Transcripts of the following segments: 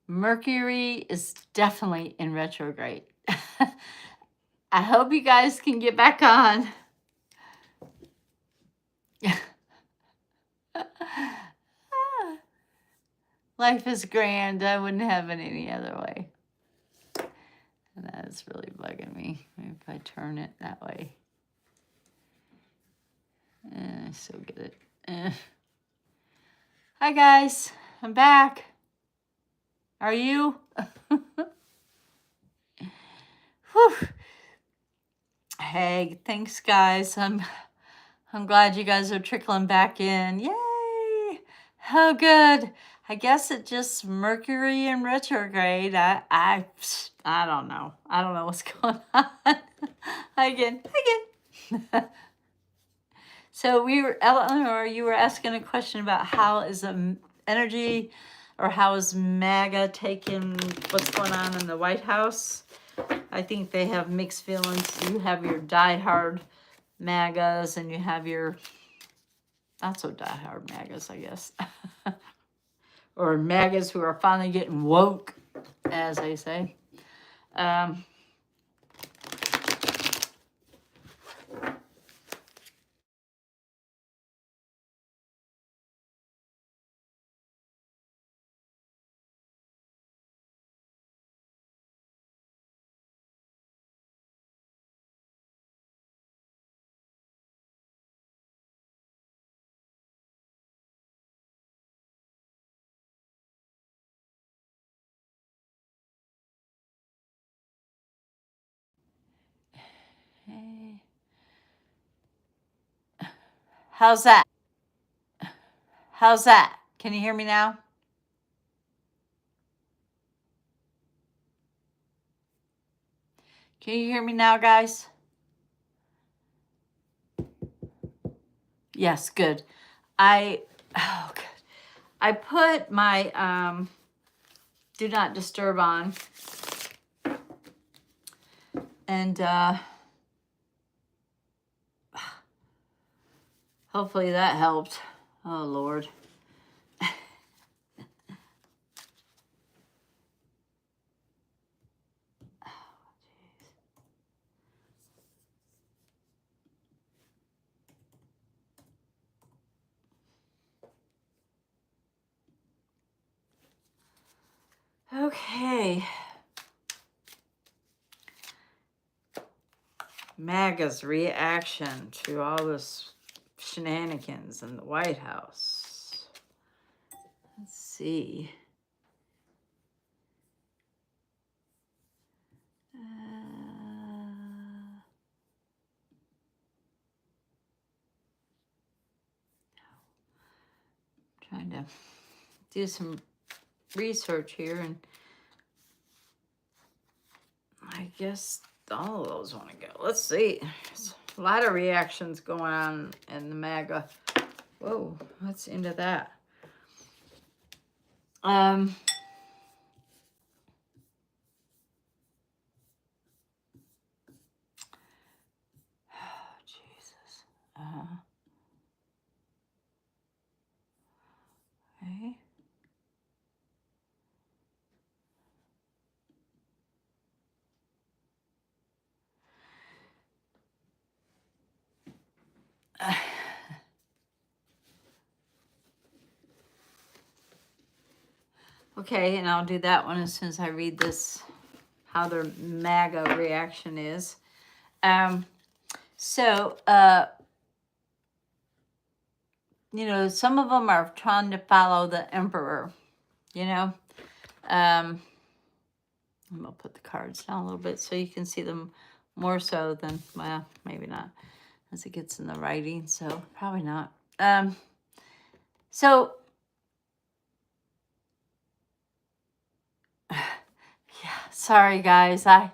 Mercury is definitely in retrograde. I hope you guys can get back on. Life is grand. I wouldn't have it any other way. And that is really bugging me. Maybe if I turn it that way. I still get it. Hi, guys. I'm back. Are you? Whew. Hey, thanks, guys. I'm glad you guys are trickling back in. Yay! Oh, good. I guess it just Mercury in retrograde. I don't know. I don't know what's going on. Again. So Eleanor, you were asking a question about how is energy, or how is MAGA taking what's going on in the White House? I think they have mixed feelings. You have your diehard MAGAs, and you have your not so diehard MAGAs, I guess. Or MAGAs who are finally getting woke, as they say. Hey. How's that? How's that? Can you hear me now? Can you hear me now, guys? Yes, good. Oh, good. I put my do not disturb on, and hopefully that helped. Oh, Lord. Okay. MAGA's reaction to all this shenanigans in the White House. Let's see. Trying to do some research here, and I guess all of those want to go. Let's see. There's a lot of reactions going on in the MAGA. Whoa, what's into that? Oh, Jesus. Okay. Okay, and I'll do that one as soon as I read this, how their MAGA reaction is. So, you know, some of them are trying to follow the emperor, you know. I'm going to put the cards down a little bit so you can see them more so than, well, maybe not, as it gets in the writing, so probably not. So, yeah, sorry guys, this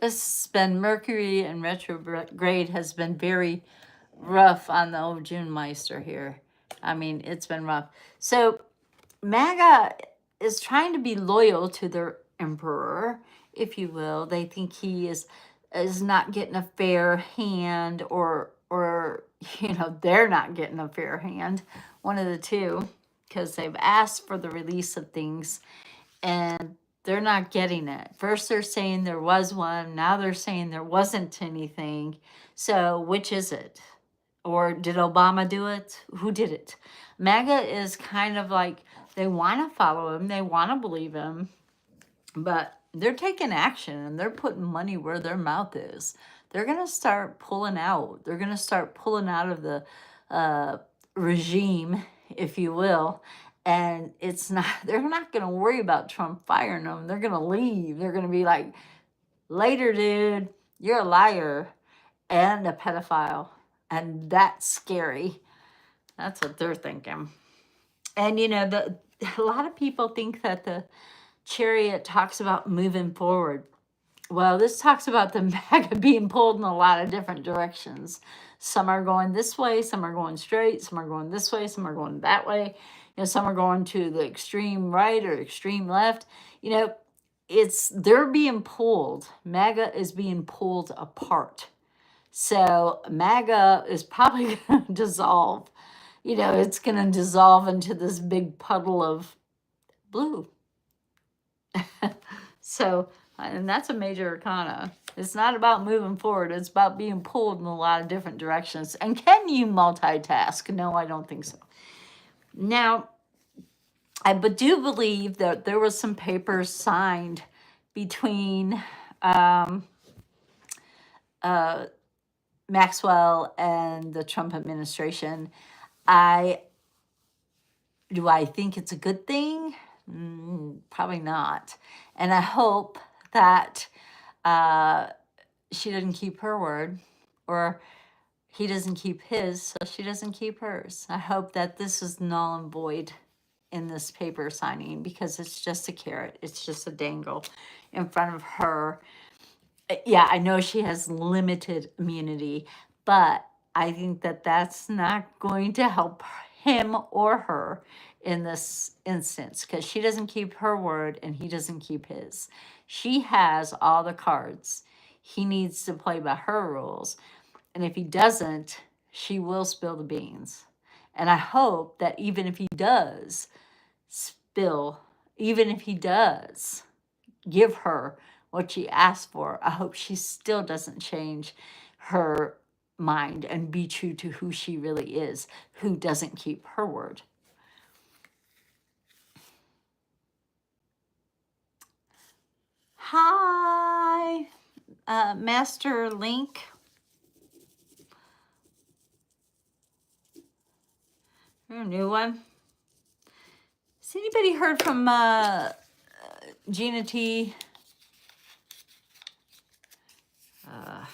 has been Mercury in retrograde has been very rough on the old June Meister here. I mean, it's been rough. So MAGA is trying to be loyal to their emperor, if you will. They think he is not getting a fair hand, or you know, they're not getting a fair hand, one of the two. because they've asked for the release of things and they're not getting it. First they're saying there was one, now they're saying there wasn't anything. So which is it? Or did Obama do it? Who did it? MAGA is kind of like, they want to follow him, they want to believe him, but they're taking action and they're putting money where their mouth is. They're going to start pulling out. They're going to start pulling out of the regime, if you will. And it's not, they're not going to worry about Trump firing them. They're going to leave. They're going to be like, later, dude, you're a liar and a pedophile. And that's scary. That's what they're thinking. And, you know, a lot of people think that the Chariot talks about moving forward. Well, this talks about the MAGA being pulled in a lot of different directions. Some are going this way, some are going straight, some are going this way, some are going that way. You know, some are going to the extreme right or extreme left. You know, they're being pulled. MAGA is being pulled apart. So MAGA is probably going to dissolve. You know, it's going to dissolve into this big puddle of blue. So, and that's a major arcana. It's not about moving forward. It's about being pulled in a lot of different directions. And can you multitask? No, I don't think so. Now, I do believe that there was some papers signed between Maxwell and the Trump administration. Do I think it's a good thing? Probably not. And I hope that she doesn't keep her word, or he doesn't keep his, so she doesn't keep hers. I hope that this is null and void in this paper signing, because it's just a carrot. It's just a dangle in front of her. Yeah, I know she has limited immunity, but I think that that's not going to help him or her in this instance, because she doesn't keep her word and he doesn't keep his. She has all the cards. He needs to play by her rules. And if he doesn't, she will spill the beans. And I hope that even if he does spill, even if he does give her what she asked for, I hope she still doesn't change her mind and be true to who she really is, who doesn't keep her word. Hi, Master Link. A new one. Has anybody heard from Gina T? I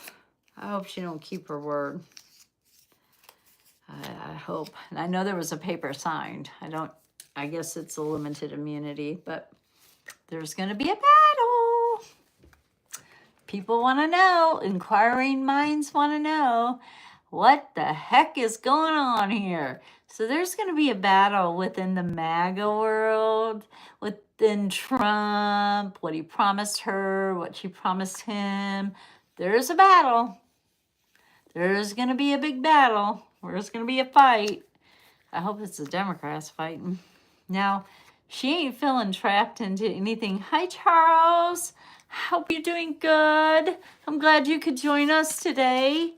hope she don't keep her word. I hope. And I know there was a paper signed. I guess it's a limited immunity, but there's going to be a battle. People want to know. Inquiring minds want to know what the heck is going on here. So there's going to be a battle within the MAGA world, within Trump, what he promised her, what she promised him. There's a battle. There's going to be a big battle. There's going to be a fight. I hope it's the Democrats fighting. Now, she ain't feeling trapped into anything. Hi, Charles. Hope you're doing good. I'm glad you could join us today.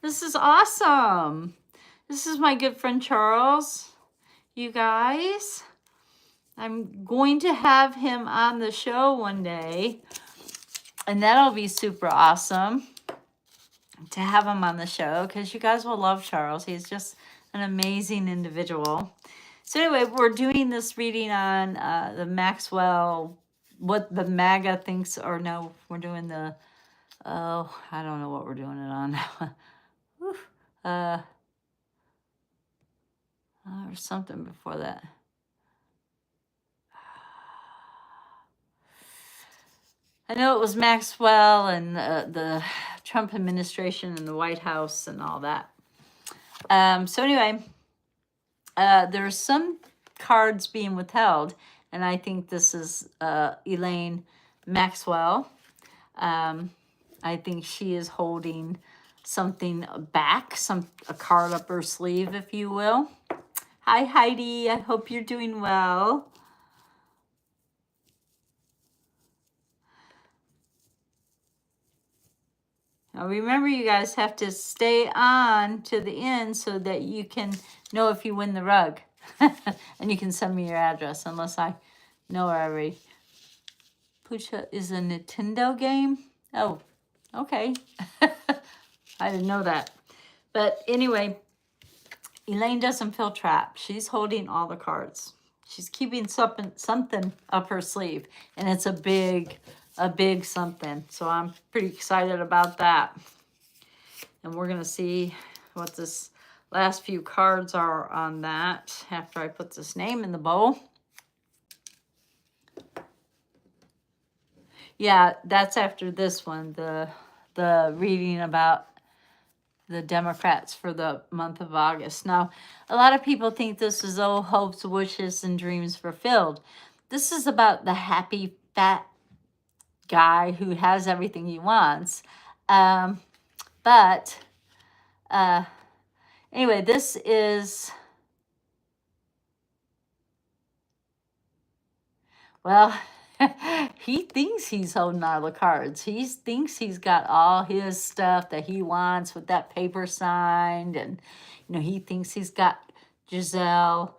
This is awesome. This is my good friend Charles. You guys, I'm going to have him on the show one day, and that'll be super awesome to have him on the show, because you guys will love Charles. He's just an amazing individual. So anyway, we're doing this reading on the Maxwell, what the MAGA thinks, or no, we're doing the, I don't know what we're doing it on now. There's something before that. I know it was Maxwell and the Trump administration and the White House and all that. So anyway, there's some cards being withheld, and I think this is Elaine Maxwell. I think she is holding something back, a card up her sleeve, if you will. Hi, Heidi. I hope you're doing well. Now remember, you guys have to stay on to the end so that you can know if you win the rug. And you can send me your address, unless I know already. Pucha is a Nintendo game? Oh, okay. I didn't know that. But anyway, Elaine doesn't feel trapped. She's holding all the cards. She's keeping something up her sleeve. And it's a big something. So I'm pretty excited about that. And we're going to see what this last few cards are on that after I put this name in the bowl. Yeah, that's after this one, the reading about the Democrats for the month of August. Now, a lot of people think this is all hopes, wishes, and dreams fulfilled. This is about the happy, fat guy who has everything he wants. But anyway, this is, well, he thinks he's holding all the cards. He thinks he's got all his stuff that he wants with that paper signed. And, he thinks he's got Giselle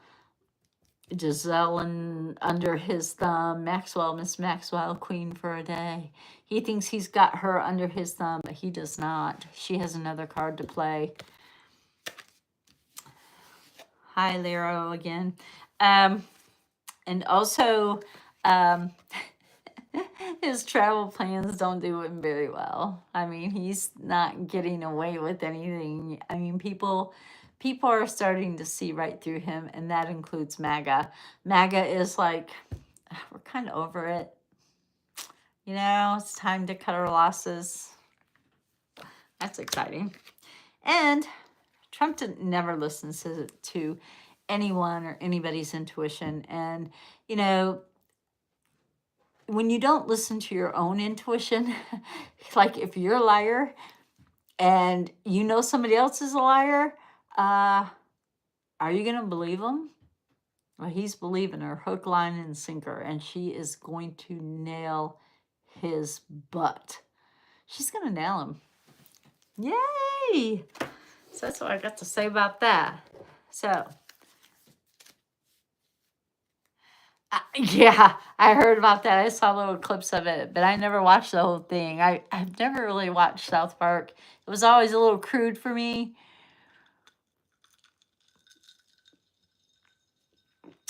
and under his thumb. Miss Maxwell, queen for a day. He thinks he's got her under his thumb, but he does not. She has another card to play. Hi, Lero again. And also, his travel plans don't do him very well. I mean, he's not getting away with anything. I mean, people are starting to see right through him, and that includes MAGA. MAGA is like, we're kind of over it. It's time to cut our losses. That's exciting. And Trump never listens to anyone or anybody's intuition. And, when you don't listen to your own intuition, like if you're a liar and somebody else is a liar, are you going to believe him? Well, he's believing her hook, line, and sinker, and she is going to nail his butt. She's going to nail him. Yay! So that's what I got to say about that. So, yeah, I heard about that. I saw little clips of it, but I never watched the whole thing. I've never really watched South Park. It was always a little crude for me.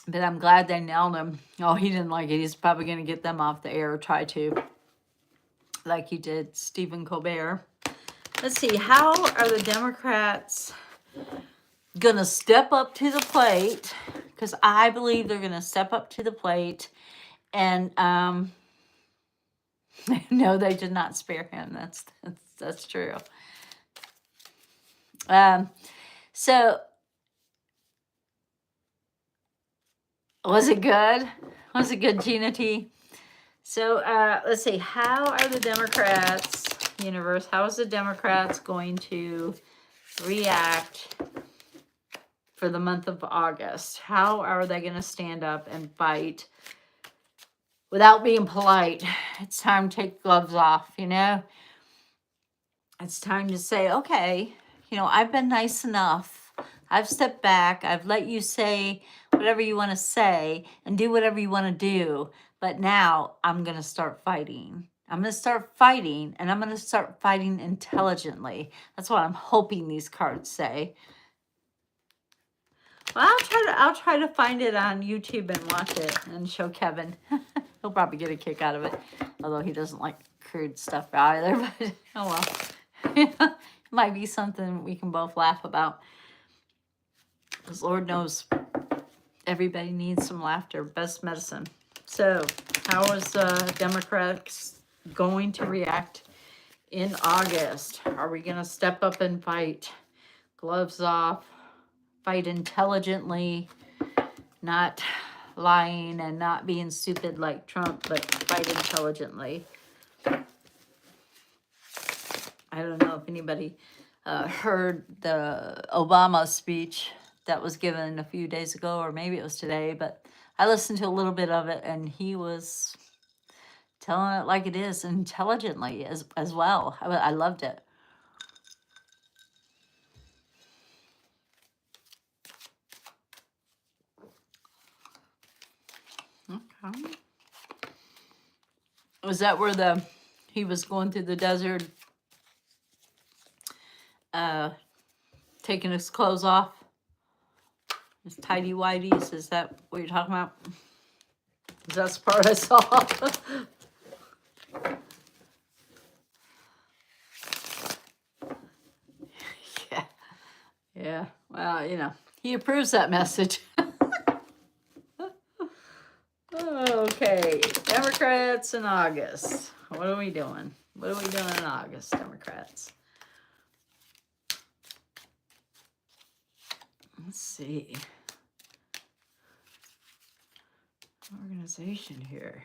But I'm glad they nailed him. Oh, he didn't like it. He's probably going to get them off the air or try to. Like he did Stephen Colbert. Let's see. How are the Democrats going to step up to the plate? Because I believe they're going to step up to the plate. And no, they did not spare him. That's true. So was it good? Was it good, Gina T? So let's see. How are the Democrats, universe? How is the Democrats going to react for the month of August? How are they going to stand up and fight without being polite? It's time to take gloves off, It's time to say, okay, I've been nice enough. I've stepped back. I've let you say whatever you want to say and do whatever you want to do. But now I'm going to start fighting. I'm going to start fighting, and I'm going to start fighting intelligently. That's what I'm hoping these cards say. Well, I'll try to find it on YouTube and watch it and show Kevin. He'll probably get a kick out of it, although he doesn't like crude stuff either. But oh well. It might be something we can both laugh about. Because Lord knows everybody needs some laughter. Best medicine. So, how is Democrats going to react in August? Are we going to step up and fight? Gloves off. Fight intelligently. Not lying and not being stupid like Trump, but fight intelligently. I don't know if anybody heard the Obama speech that was given a few days ago, or maybe it was today, but I listened to a little bit of it, and he was telling it like it is, intelligently as well. I loved it. Okay. Was that where he was going through the desert, taking his clothes off? His tidy whities, is that what you're talking about? That's the part I saw. Yeah. Yeah. Well, he approves that message. Okay. Democrats in August. What are we doing? What are we doing in August, Democrats? Let's see. Organization here.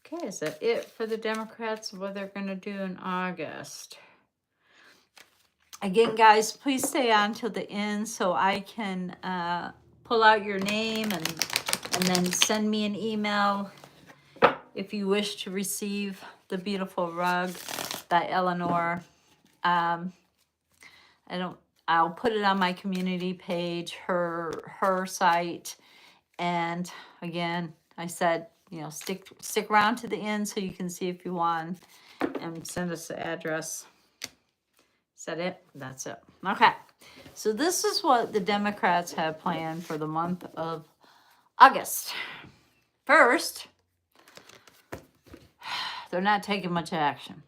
Okay, is that it for the Democrats? What they're going to do in August? Again, guys, please stay on till the end so I can pull out your name and then send me an email if you wish to receive the beautiful rug by Eleanor. I'll put it on my community page, her site, and again, I said, stick around to the end so you can see if you want, and send us the address. Is that it? That's it. Okay. So this is what the Democrats have planned for the month of August. First, they're not taking much action.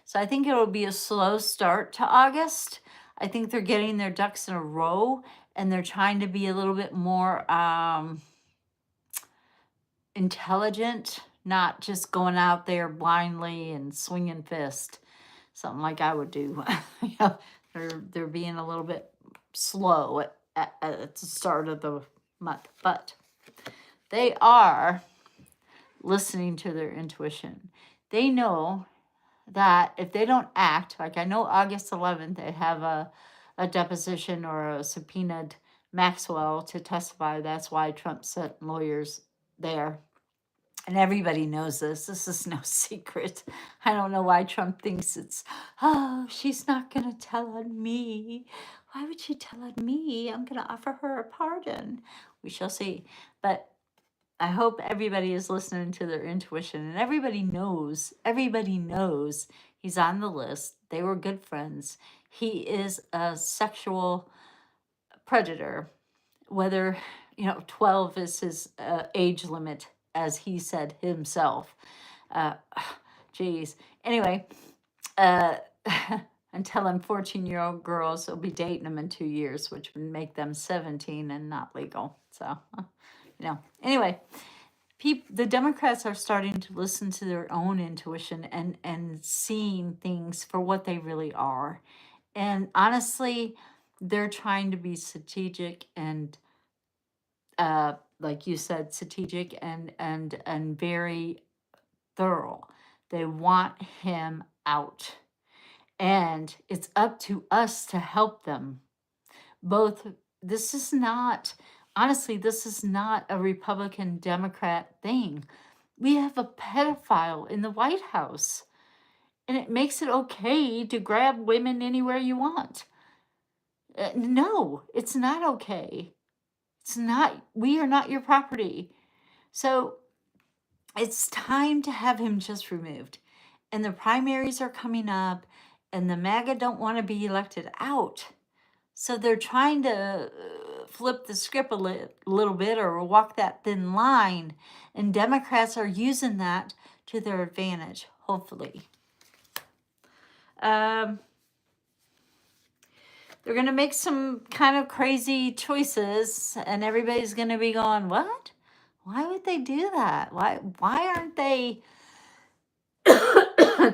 So I think it will be a slow start to August. I think they're getting their ducks in a row, and they're trying to be a little bit more intelligent, not just going out there blindly and swinging fist, something like I would do. They're being a little bit slow at the start of the month, but they are listening to their intuition. They know that if they don't act, like I know August 11th, they have a deposition or a subpoenaed Maxwell to testify. That's why Trump sent lawyers there. And everybody knows this. This is no secret. I don't know why Trump thinks she's not going to tell on me. Why would she tell on me? I'm going to offer her a pardon. We shall see. But I hope everybody is listening to their intuition, and everybody knows he's on the list. They were good friends. He is a sexual predator, whether, 12 is his age limit, as he said himself. Geez. Anyway, until I'm 14-year-old girls will be dating him in 2 years, which would make them 17 and not legal. So, anyway, the Democrats are starting to listen to their own intuition and seeing things for what they really are. And honestly, they're trying to be strategic and, like you said, strategic and very thorough. They want him out. And it's up to us to help them. This is not a Republican Democrat thing. We have a pedophile in the White House, and it makes it okay to grab women anywhere you want. No, it's not okay. It's not. We are not your property. So it's time to have him just removed. And the primaries are coming up, and the MAGA don't want to be elected out. So they're trying to flip the script a little bit, or walk that thin line. And Democrats are using that to their advantage, hopefully. They're going to make some kind of crazy choices, and everybody's going to be going, what? Why would they do that? Why aren't they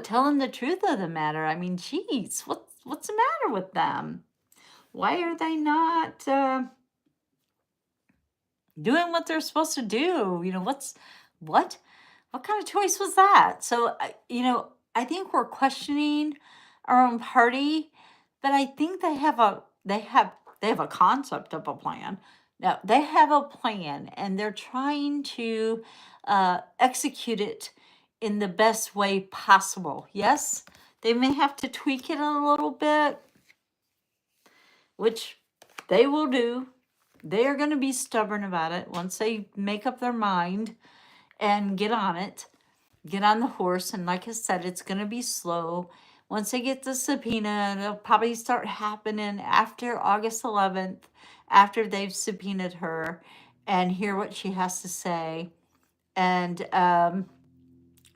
telling the truth of the matter? I mean, geez, what's the matter with them? Why are they not doing what they're supposed to do? What kind of choice was that? So, I think we're questioning our own party, but I think they have a concept of a plan. Now they have a plan, and they're trying to execute it in the best way possible. Yes, they may have to tweak it a little bit, which they will do. They are going to be stubborn about it once they make up their mind and get on it, get on the horse. And like I said, it's going to be slow. Once they get the subpoena, it'll probably start happening after August 11th, after they've subpoenaed her, and hear what she has to say. And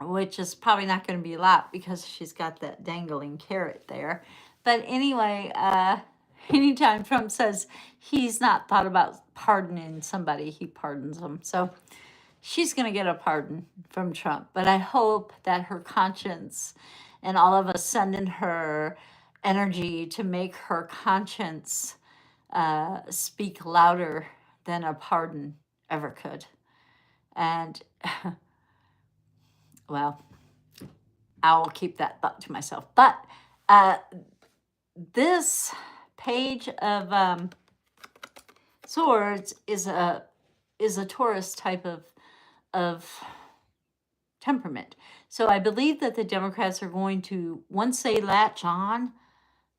which is probably not going to be a lot because she's got that dangling carrot there. But anyway, anytime Trump says he's not thought about pardoning somebody, he pardons them. So she's going to get a pardon from Trump. But I hope that her conscience and all of us sending her energy to make her conscience speak louder than a pardon ever could. And, well, I'll keep that thought to myself. But this page of swords is a Taurus type of temperament. So I believe that the Democrats are going to, once they latch on,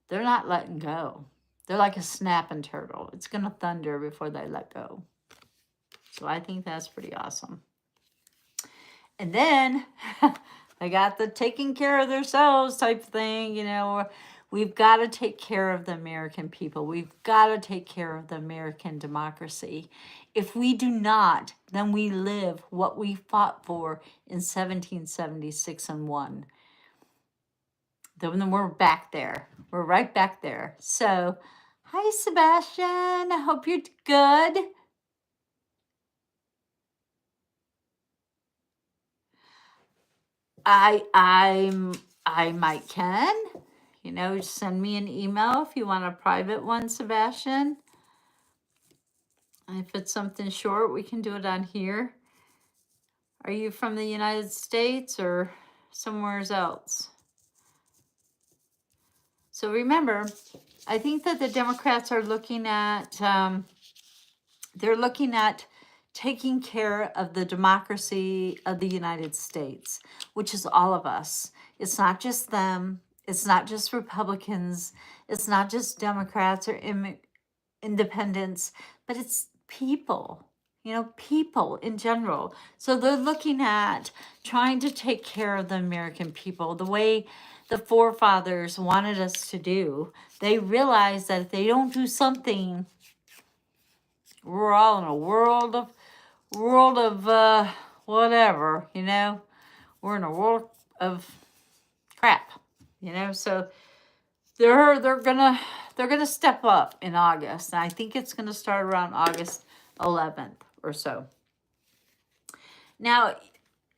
they're not letting go. They're like a snapping turtle. It's going to thunder before they let go. So I think that's pretty awesome. And then they got the taking care of themselves type thing, you know. We've got to take care of the American people. We've got to take care of the American democracy. If we do not, then we live what we fought for in 1776 and won. Then we're back there. We're right back there. So, hi, Sebastian. I hope you're good. I might can. You know, send me an email if you want a private one, Sebastian. If it's something short, we can do it on here. Are you from the United States or somewhere else? So remember, I think that the Democrats are looking at, they're looking at taking care of the democracy of the United States, which is all of us. It's not just them. It's not just Republicans. It's not just Democrats or independents, but it's people, you know, people in general. So they're looking at trying to take care of the American people the way the forefathers wanted us to do. They realize that if they don't do something, we're all in a world of whatever, you know. We're in a world of crap, you know. So they're gonna step up in August, and I think it's gonna start around August 11th or so. Now,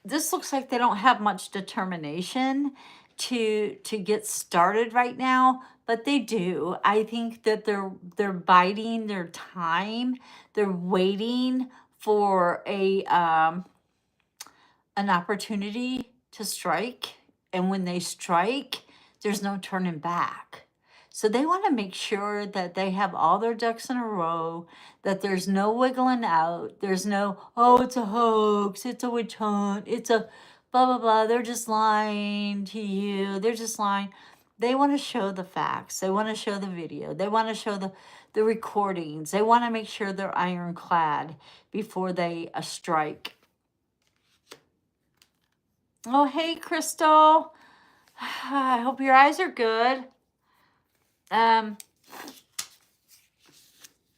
this looks like they don't have much determination to get started right now, but they do. I think that they're biding their time. They're waiting for an opportunity to strike, and when they strike, there's no turning back. So they want to make sure that they have all their ducks in a row, that there's no wiggling out. There's no, oh, it's a hoax, it's a witch hunt, it's a blah, blah, blah. They're just lying to you. They're just lying. They want to show the facts. They want to show the video. They want to show the recordings. They want to make sure they're ironclad before they strike. Oh, hey, Crystal. I hope your eyes are good. And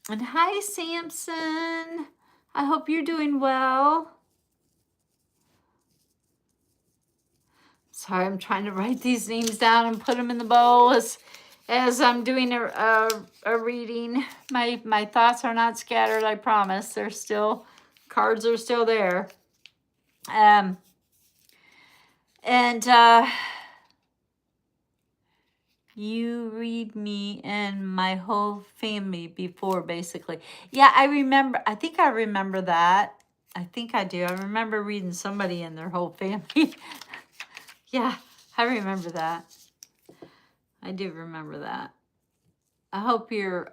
hi, Samson. I hope you're doing well. Sorry, I'm trying to write these names down and put them in the bowl as I'm doing a reading. My thoughts are not scattered, I promise. They're still, cards are still there. You read me and my whole family before, basically. Yeah, I remember. I think I remember that. I think I do. I remember reading somebody and their whole family. Yeah, I remember that. I do remember that. I hope your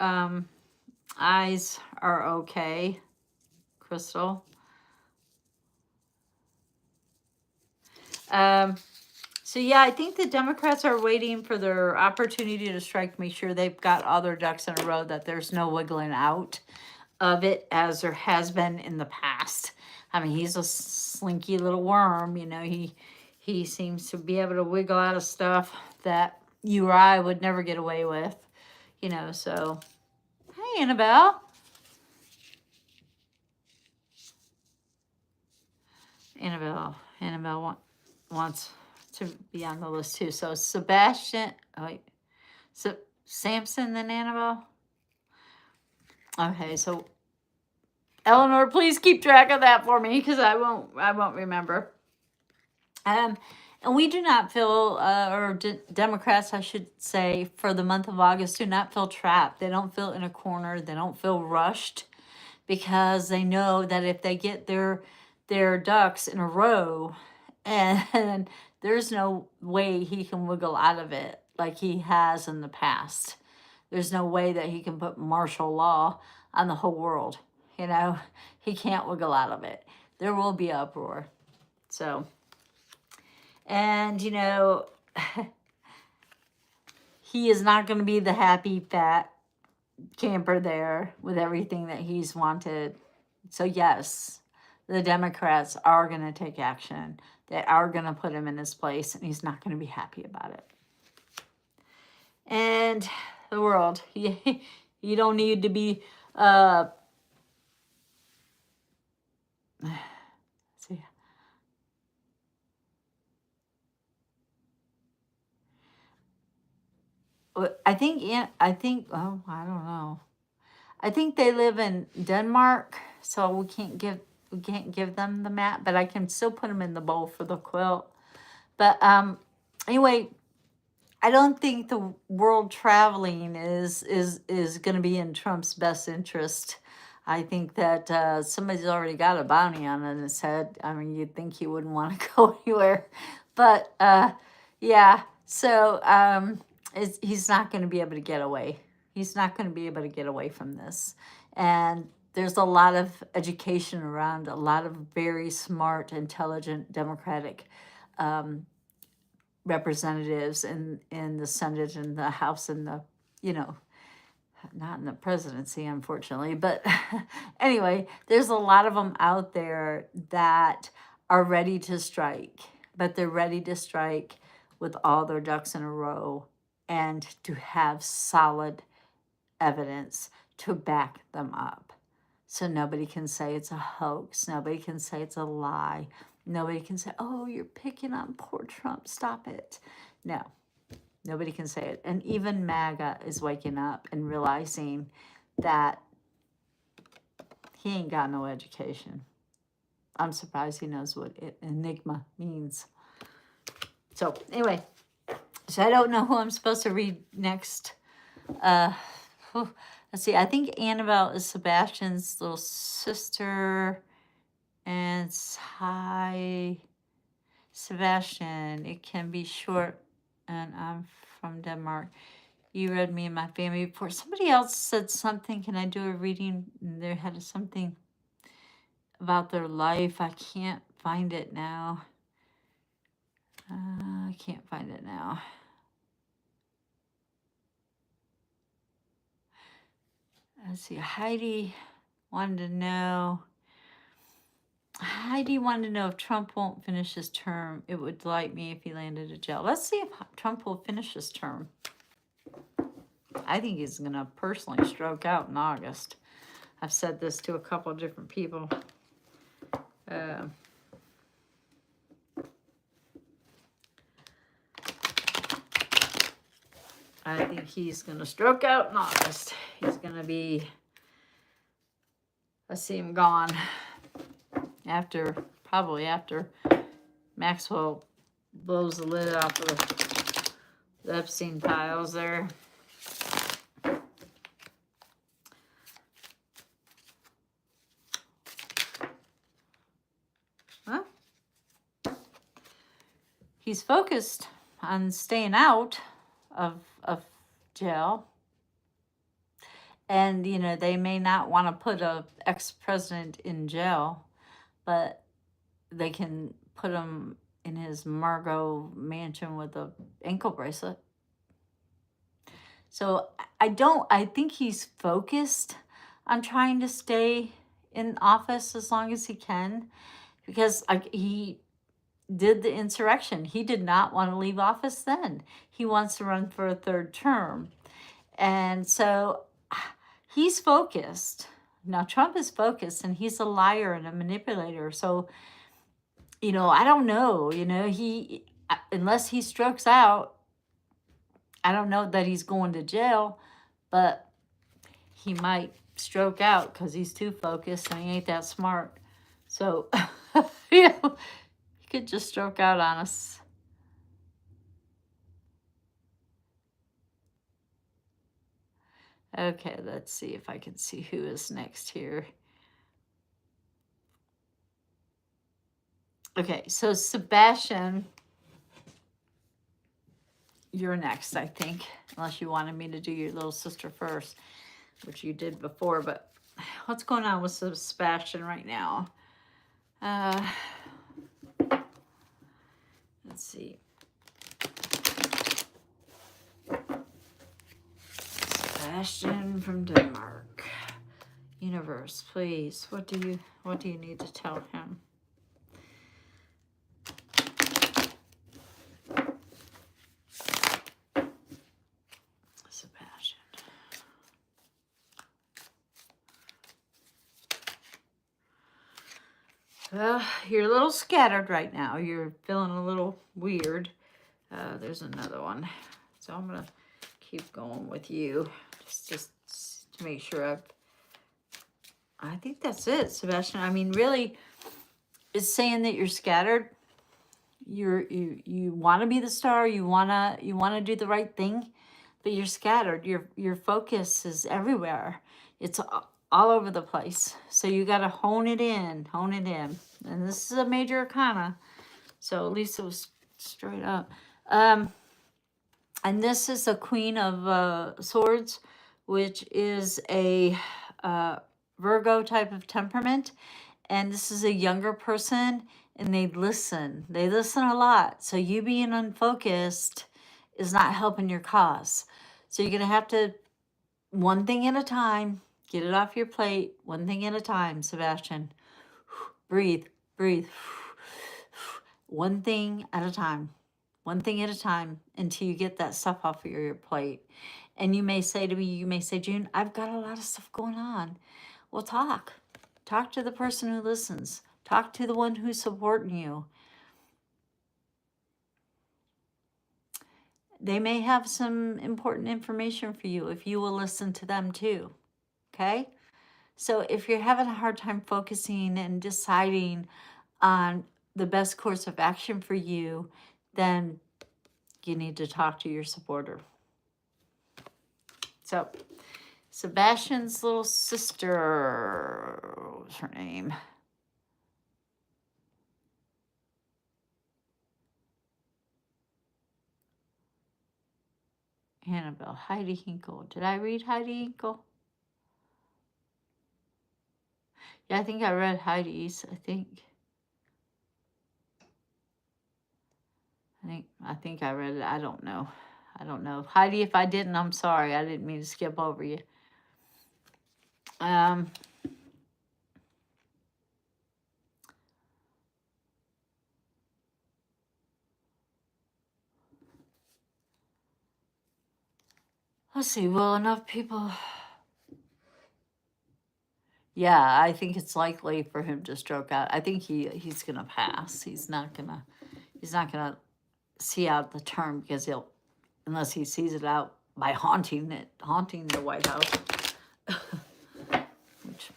eyes are okay, Crystal. So yeah, I think the Democrats are waiting for their opportunity to strike, make sure they've got all their ducks in a row, that there's no wiggling out of it as there has been in the past. I mean, he's a slinky little worm, you know, he seems to be able to wiggle out of stuff that you or I would never get away with, you know, so. Hey, Annabelle. Annabelle wants to be on the list too. So Sebastian, oh wait, so Samson, then Annabelle. Okay, so Eleanor, please keep track of that for me because I won't remember. And we do not feel, Democrats, I should say, for the month of August, do not feel trapped. They don't feel in a corner. They don't feel rushed because they know that if they get their ducks in a row, and there's no way he can wiggle out of it like he has in the past. There's no way that he can put martial law on the whole world. You know, he can't wiggle out of it. There will be uproar. So, and you know, he is not going to be the happy fat camper there with everything that he's wanted. So yes, the Democrats are going to take action. They are going to put him in his place, and he's not going to be happy about it. And the world, you don't need to be, see. I think, oh, I don't know. I think they live in Denmark, so we can't give them the map, but I can still put them in the bowl for the quilt. But anyway, I don't think the world traveling is going to be in Trump's best interest. I think that somebody's already got a bounty on his head. I mean, you'd think he wouldn't want to go anywhere, but yeah. So he's not going to be able to get away. He's not going to be able to get away from this. And there's a lot of education around, a lot of very smart, intelligent, democratic representatives in the Senate and the House and the, you know, not in the presidency, unfortunately. But anyway, there's a lot of them out there that are ready to strike, but they're ready to strike with all their ducks in a row and to have solid evidence to back them up. So nobody can say it's a hoax. Nobody can say it's a lie. Nobody can say, oh, you're picking on poor Trump. Stop it. No, nobody can say it. And even MAGA is waking up and realizing that he ain't got no education. I'm surprised he knows what enigma means. So anyway, so I don't know who I'm supposed to read next. Let's see. I think Annabelle is Sebastian's little sister. And hi, Sebastian. It can be short, and I'm from Denmark. You read me and my family before. Somebody else said something. Can I do a reading? They had something about their life. I can't find it now. I can't find it now. Let's see. Heidi wanted to know. Heidi wanted to know if Trump won't finish his term, it would delight me if he landed a jail. Let's see if Trump will finish his term. I think he's going to personally stroke out in August. I've said this to a couple of different people. I think he's going to stroke out in August. He's going to be, I see him gone probably after Maxwell blows the lid off of the Epstein files there. Huh? He's focused on staying out of jail. And, you know, they may not want to put a ex-president in jail, but they can put him in his Margot mansion with a ankle bracelet. So I think he's focused on trying to stay in office as long as he can, because he did the insurrection. He did not want to leave office then. He wants to run for a third term. And so he's focused. Now, Trump is focused, and he's a liar and a manipulator. So, you know, I don't know, you know, unless he strokes out, I don't know that he's going to jail, but he might stroke out because he's too focused and he ain't that smart. So, you know, he could just stroke out on us. Okay, let's see if I can see who is next here. Okay, so Sebastian, you're next, I think, unless you wanted me to do your little sister first, which you did before. But what's going on with Sebastian right now? Let's see. Sebastian from Denmark. Universe, please. What do you need to tell him? Sebastian. Well, you're a little scattered right now. You're feeling a little weird. There's another one. So I'm going to keep going with you. Just to make sure I think that's it, Sebastian. I mean, really, it's saying that you're scattered. You want to be the star. You wanna do the right thing, but you're scattered. Your focus is everywhere. It's all over the place. So you got to hone it in. And this is a major arcana, so at least it was straight up. And this is the Queen of Swords, which is a Virgo type of temperament. And this is a younger person, and they listen. They listen a lot. So you being unfocused is not helping your cause. So you're going to have to, one thing at a time, get it off your plate. One thing at a time, Sebastian. Breathe. One thing at a time. One thing at a time until you get that stuff off of your plate. And you may say to me, June, I've got a lot of stuff going on. Well, talk. Talk to the person who listens. Talk to the one who's supporting you. They may have some important information for you if you will listen to them too. Okay? So if you're having a hard time focusing and deciding on the best course of action for you, then you need to talk to your supporter. So Sebastian's little sister, what's her name? Annabelle, Heidi Hinkle. Did I read Heidi Hinkle? Yeah, I think I read Heidi's, I think I read it. I don't know. Heidi, if I didn't, I'm sorry. I didn't mean to skip over you. Let's see. Well, enough people. Yeah, I think it's likely for him to stroke out. I think he's gonna pass. He's not gonna see out the term, because unless he sees it out by haunting the White House. Which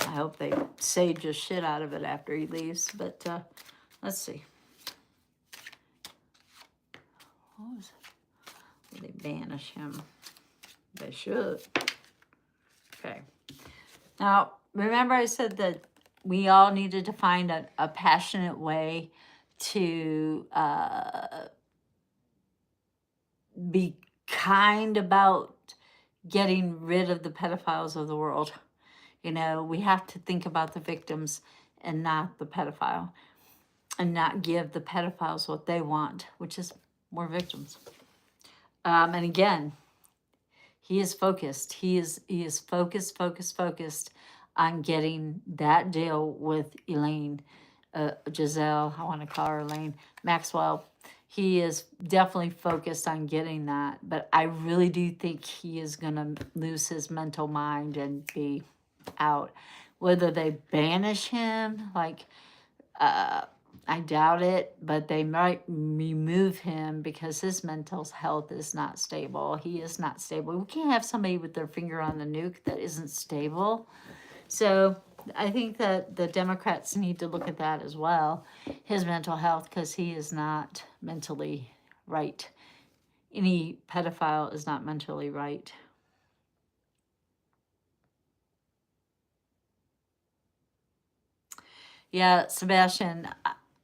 I hope they sage the shit out of it after he leaves. But let's see. What was it? They banish him. They should. Okay. Now, remember I said that we all needed to find a passionate way to be kind about getting rid of the pedophiles of the world. You know, we have to think about the victims and not the pedophile, and not give the pedophiles what they want, which is more victims. And again, he is focused. He is focused on getting that deal with Elaine, Giselle. I want to call her Elaine Maxwell. He is definitely focused on getting that, but I really do think he is going to lose his mental mind and be out. Whether they banish him, like, I doubt it, but they might remove him because his mental health is not stable. He is not stable. We can't have somebody with their finger on the nuke that isn't stable. So I think that the Democrats need to look at that as well, his mental health, because he is not mentally right. Any pedophile is not mentally right. Yeah, Sebastian,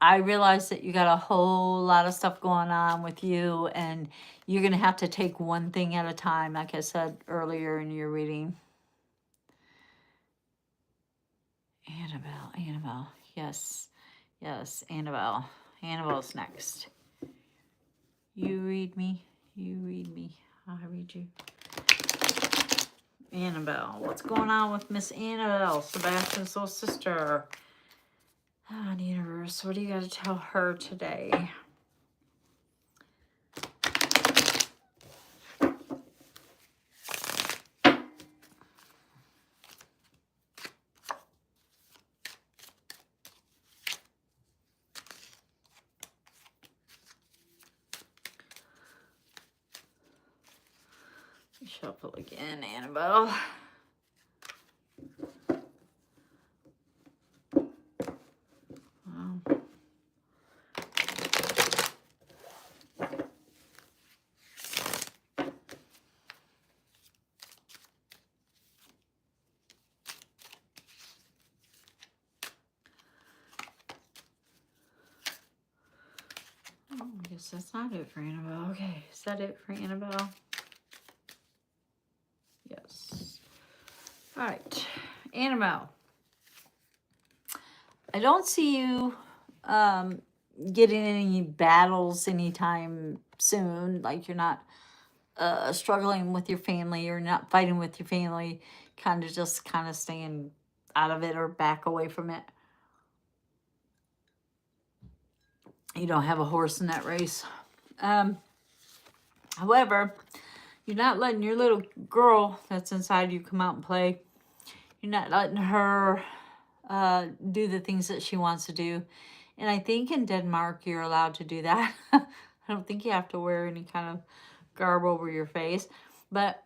I realize that you got a whole lot of stuff going on with you, and you're going to have to take one thing at a time, like I said earlier in your reading. Annabelle, yes, Annabelle's next. You read me, I'll read you. Annabelle, what's going on with Miss Annabelle, Sebastian's little sister? Oh, universe, what do you got to tell her today? Shuffle again, Annabelle. Wow. Oh, I guess that's not it for Annabelle. Okay, is that it for Annabelle? Yes. All right, Annabelle. I don't see you getting any battles anytime soon. Like you're not struggling with your family, or not fighting with your family. Kind of staying out of it or back away from it. You don't have a horse in that race. However, you're not letting your little girl that's inside you come out and play. You're not letting her do the things that she wants to do. And I think in Denmark, you're allowed to do that. I don't think you have to wear any kind of garb over your face. But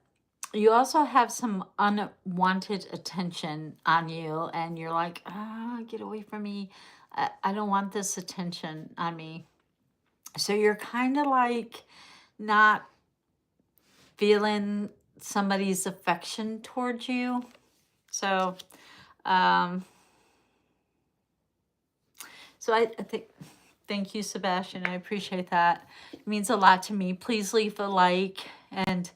you also have some unwanted attention on you. And you're like, get away from me. I don't want this attention on me. So you're kind of like not feeling somebody's affection towards you. So, I think, thank you, Sebastian. I appreciate that. It means a lot to me. Please leave a like and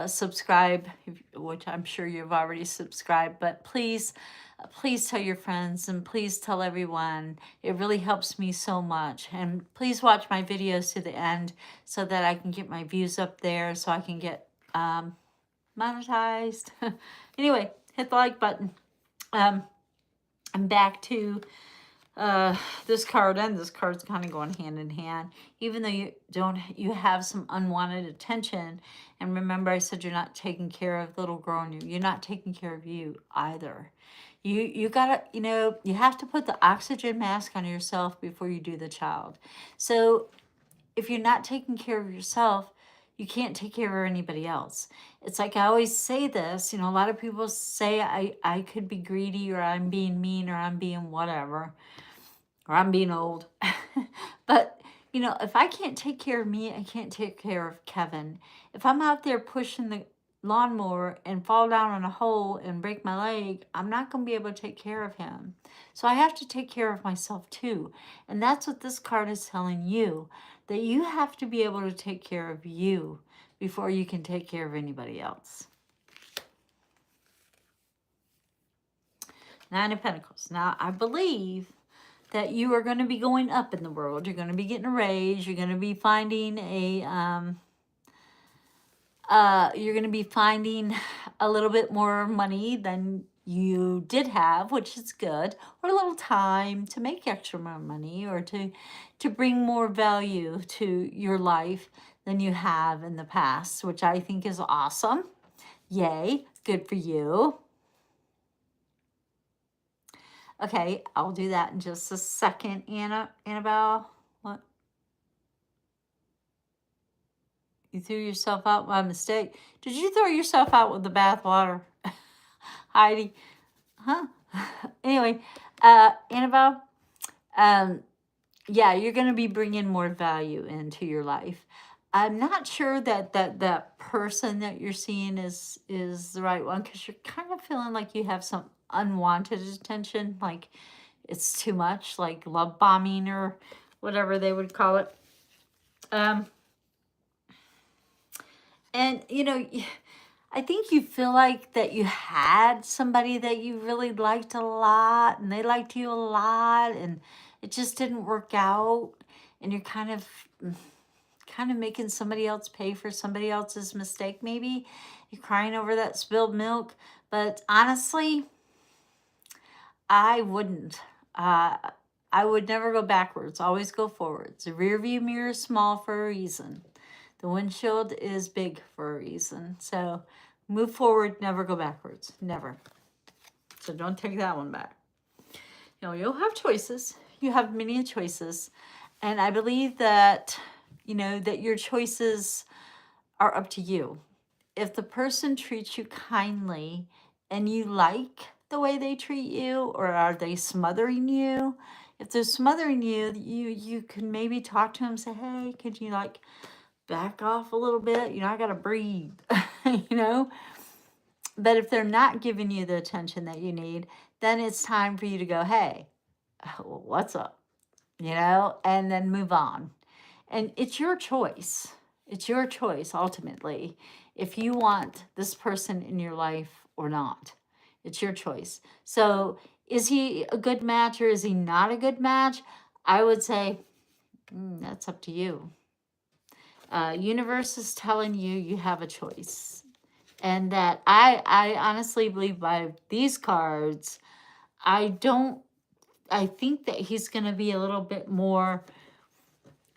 subscribe, which I'm sure you've already subscribed, but please tell your friends and please tell everyone. It really helps me so much. And please watch my videos to the end so that I can get my views up there, so I can get monetized. Anyway, hit the like button. I'm back to this card, and this card's kind of going hand in hand. Even though you have some unwanted attention, and remember I said you're not taking care of the little girl in you. You're not taking care of you either. You gotta, you have to put the oxygen mask on yourself before you do the child. So if you're not taking care of yourself, you can't take care of anybody else. It's like I always say this, a lot of people say I could be greedy, or I'm being mean, or I'm being whatever, or I'm being old. But, if I can't take care of me, I can't take care of Kevin. If I'm out there pushing the lawnmower and fall down in a hole and break my leg, I'm not going to be able to take care of him. So I have to take care of myself too. And that's what this card is telling you, that you have to be able to take care of you before you can take care of anybody else. Nine of Pentacles. Now, I believe that you are going to be going up in the world. You're going to be getting a raise. You're going to be finding a little bit more money than you did have, which is good, or a little time to make extra more money, or to bring more value to your life than you have in the past, which I think is awesome. Yay, good for you. Okay, I'll do that in just a second, Annabelle. What? You threw yourself out by mistake. Did you throw yourself out with the bathwater, Heidi? Huh? Anyway, Annabelle, yeah, you're going to be bringing more value into your life. I'm not sure that person that you're seeing is the right one, because you're kind of feeling like you have some unwanted attention, like it's too much, like love bombing or whatever they would call it. And I think you feel like that you had somebody that you really liked a lot, and they liked you a lot, and it just didn't work out, and you're kind of making somebody else pay for somebody else's mistake. Maybe you're crying over that spilled milk, but honestly, I wouldn't. I would never go backwards, always go forwards. The rear view mirror is small for a reason. The windshield is big for a reason. So move forward, never go backwards. Never. So don't take that one back. You'll have choices. You have many choices. And I believe that, that your choices are up to you. If the person treats you kindly and you like the way they treat you, or are they smothering you? If they're smothering you, you can maybe talk to them and say, hey, could you back off a little bit? I got to breathe, But if they're not giving you the attention that you need, then it's time for you to go, hey, what's up? And then move on. And it's your choice. It's your choice, ultimately, if you want this person in your life or not. It's your choice. So is he a good match or is he not a good match? I would say that's up to you. Universe is telling you you have a choice. And that I honestly believe by these cards, I think that he's going to be a little bit more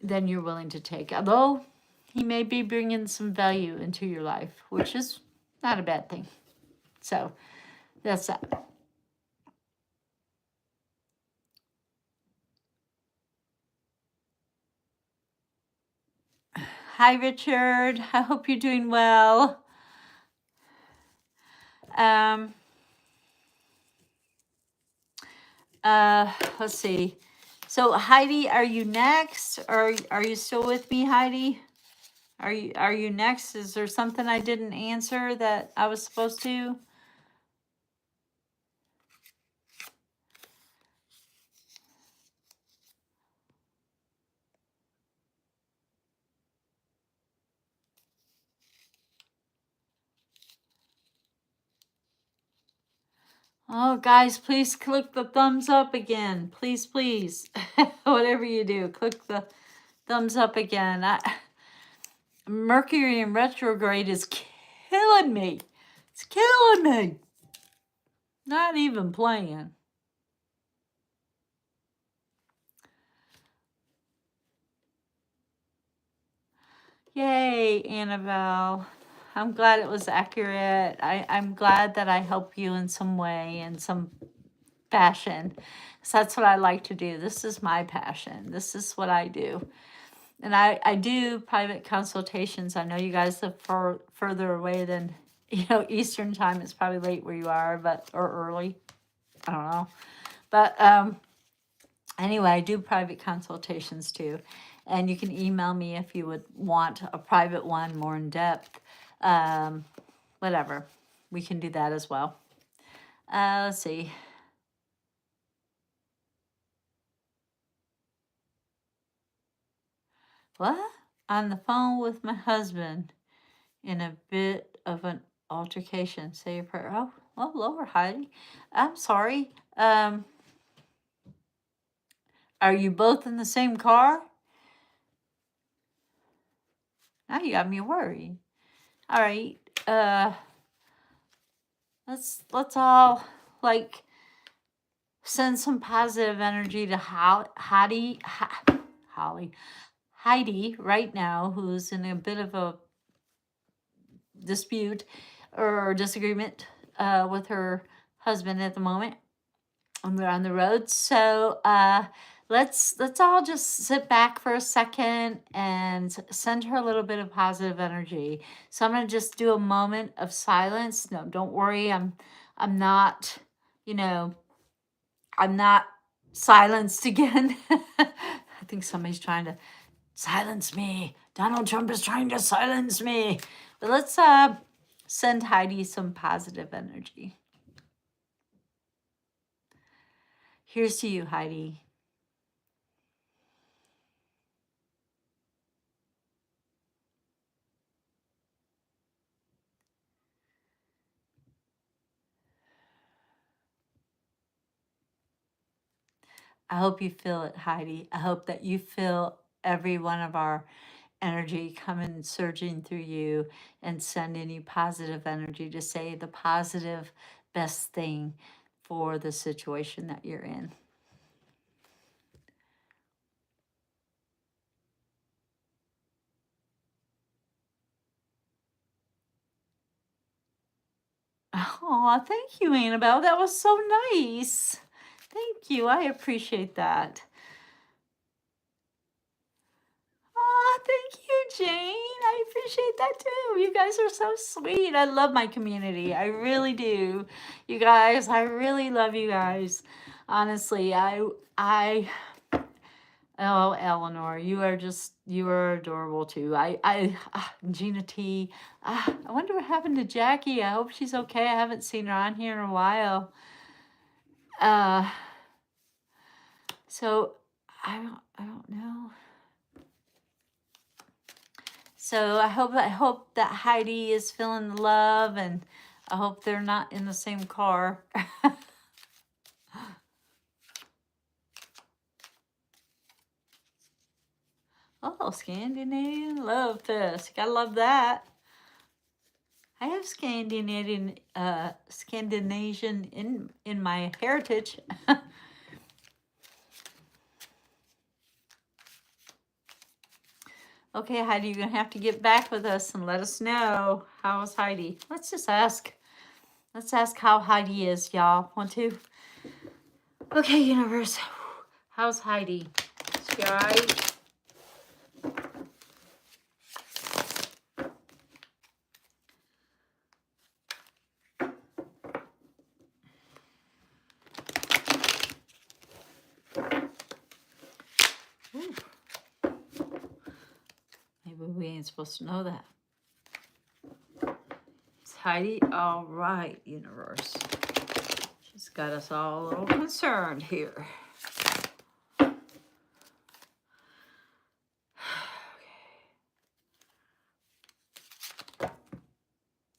than you're willing to take. Although he may be bringing some value into your life, which is not a bad thing. So that's that. Hi, Richard. I hope you're doing well. Let's see. So Heidi, are you next? Or are you still with me, Heidi? Are you next? Is there something I didn't answer that I was supposed to? Oh, guys, please click the thumbs up again. Please, please. Whatever you do, click the thumbs up again. Mercury in retrograde is killing me. It's killing me. Not even playing. Yay, Annabelle. I'm glad it was accurate. I'm glad that I help you in some way, in some fashion. So that's what I like to do. This is my passion. This is what I do. And I do private consultations. I know you guys are further away than, Eastern time. It's probably late where you are, or early. I don't know. But anyway, I do private consultations too. And you can email me if you would want a private one, more in depth. Whatever. We can do that as well. Let's see. What? On the phone with my husband. in a bit of an altercation. Say your prayer. Oh, well, lower, Heidi. I'm sorry. Are you both in the same car? Now you got me worried. All right. Let's all like send some positive energy to Heidi right now, who's in a bit of a dispute or disagreement with her husband at the moment. And they're on the road. So let's all just sit back for a second and send her a little bit of positive energy. So I'm gonna just do a moment of silence. No, don't worry, I'm not, I'm not silenced again. I think somebody's trying to silence me. Donald Trump is trying to silence me. But let's send Heidi some positive energy. Here's to you, Heidi. I hope you feel it, Heidi. I hope that you feel every one of our energy coming surging through you and sending you positive energy to say the positive best thing for the situation that you're in. Oh, thank you, Annabelle. That was so nice. Thank you. I appreciate that. Oh, thank you, Jane. I appreciate that too. You guys are so sweet. I love my community. I really do. You guys, I really love you guys. Honestly, oh, Eleanor, you are adorable too. Gina T. I wonder what happened to Jackie. I hope she's okay. I haven't seen her on here in a while. So I don't know. So I hope that Heidi is feeling the love, and I hope they're not in the same car. Oh, Scandinavian Love Fest. Gotta love that. I have Scandinavian in my heritage. Okay, Heidi, you're gonna have to get back with us and let us know. How's Heidi? Let's just ask. Let's ask how Heidi is, y'all. Want to? Okay, universe. How's Heidi? Is she alright? Maybe we ain't supposed to know that. Is Heidi all right, universe? She's got us all a little concerned here.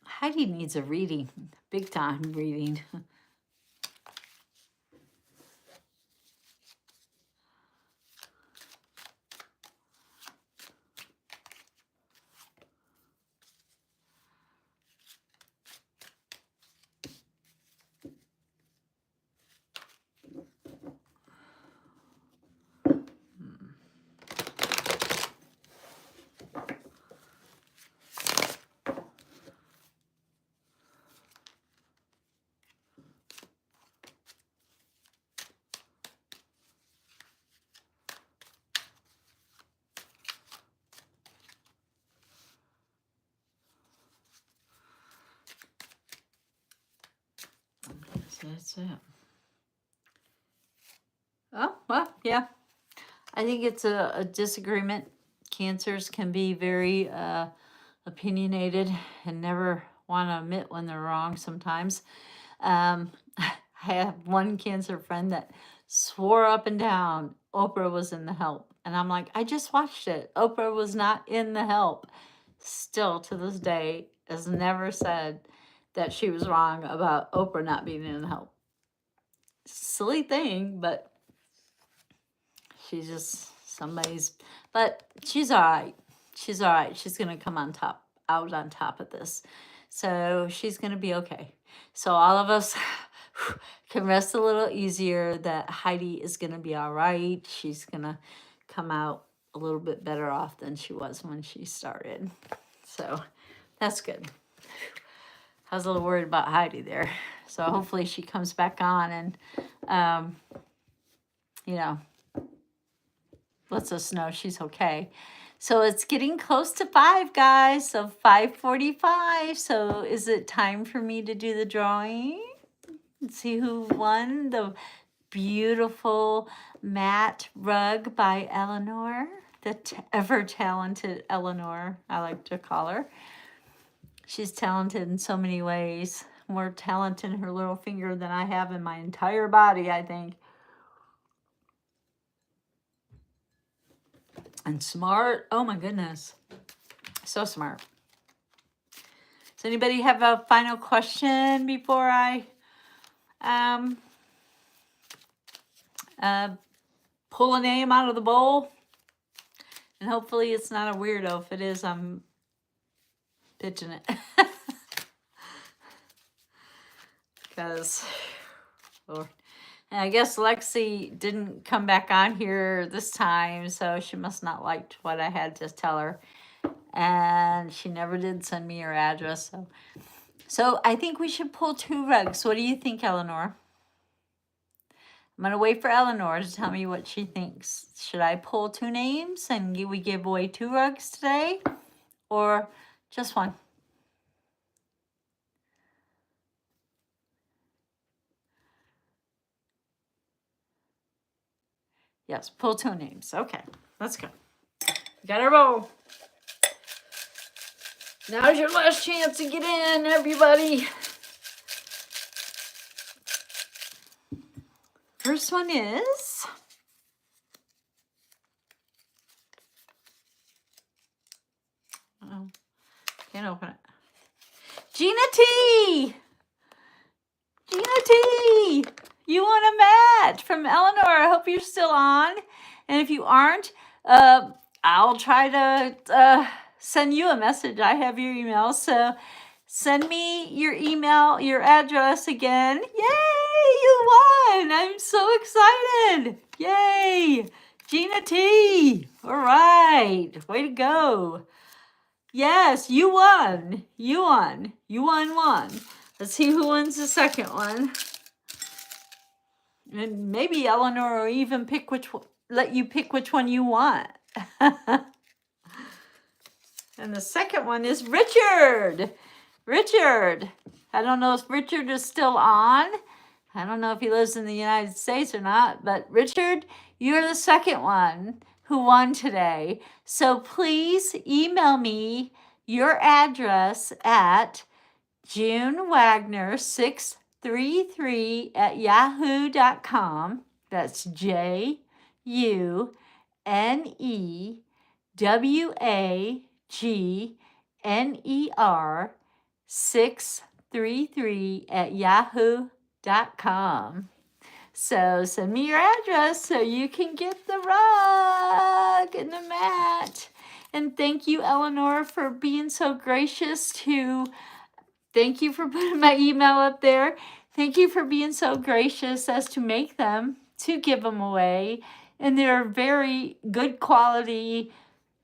Heidi needs a reading, big time reading. That's it. Oh, well, yeah. I think it's a disagreement. Cancers can be very opinionated and never want to admit when they're wrong sometimes. I have one cancer friend that swore up and down Oprah was in The Help. And I'm like, I just watched it. Oprah was not in The Help. still to this day has never said that she was wrong about Oprah not being in help. Silly thing, but she's just somebody's, but she's all right. She's all right. She's going to come out on top of this. So she's going to be okay. So all of us can rest a little easier that Heidi is going to be all right. She's going to come out a little bit better off than she was when she started. So that's good. I was a little worried about Heidi there. So hopefully she comes back on and, you know, lets us know she's okay. So it's getting close to 5, guys. So 5:45. So is it time for me to do the drawing? Let's see who won the beautiful matte rug by Eleanor, the ever talented Eleanor, I like to call her. She's talented in so many ways. More talent in her little finger than I have in my entire body, I think. And smart. Oh my goodness. So smart. Does anybody have a final question before I pull a name out of the bowl? And hopefully it's not a weirdo. If it is, I'm pitching it. Because, Lord. And I guess Lexi didn't come back on here this time, so she must not liked what I had to tell her. And she never did send me her address. So I think we should pull 2 rugs. What do you think, Eleanor? I'm going to wait for Eleanor to tell me what she thinks. Should I pull 2 names and we give away 2 rugs today? Or just one? Yes, pull 2 names. Okay, let's go. We got our bowl. Now's your last chance to get in, everybody. First one is... oh, can't open it. Gina T! Gina T! You want a match from Eleanor. I hope you're still on. And if you aren't, I'll try to send you a message. I have your email. So send me your email, your address again. Yay! You won! I'm so excited. Yay! Gina T! All right. Way to go. Yes, you won. You won. You won one. Let's see who wins the second one. And maybe Eleanor will even pick let you pick which one you want. And the second one is Richard. Richard. I don't know if Richard is still on. I don't know if he lives in the United States or not, but Richard, you're the second one who won today. So please email me your address at junewagner633@yahoo.com. That's JUNEWAGNER 633@yahoo.com. So send me your address so you can get the rug and the mat. And thank you, Eleanor, for being so gracious to... Thank you for putting my email up there. Thank you for being so gracious as to make them, to give them away. And they're very good quality,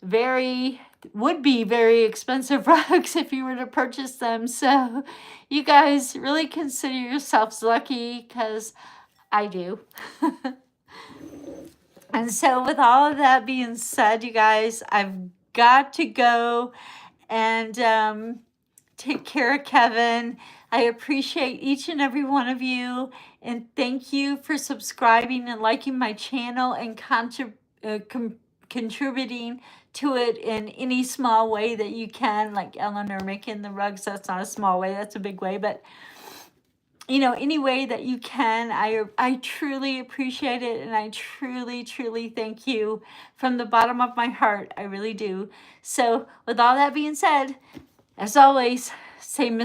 would be very expensive rugs if you were to purchase them. So you guys really consider yourselves lucky, because I do. And so with all of that being said, you guys, I've got to go and take care of Kevin. I appreciate each and every one of you. And thank you for subscribing and liking my channel and contributing to it in any small way that you can. Like Eleanor making the rugs, that's not a small way, that's a big way. But you know, any way that you can. I truly appreciate it, and I truly, truly thank you from the bottom of my heart. I really do. So with all that being said, as always, say Miss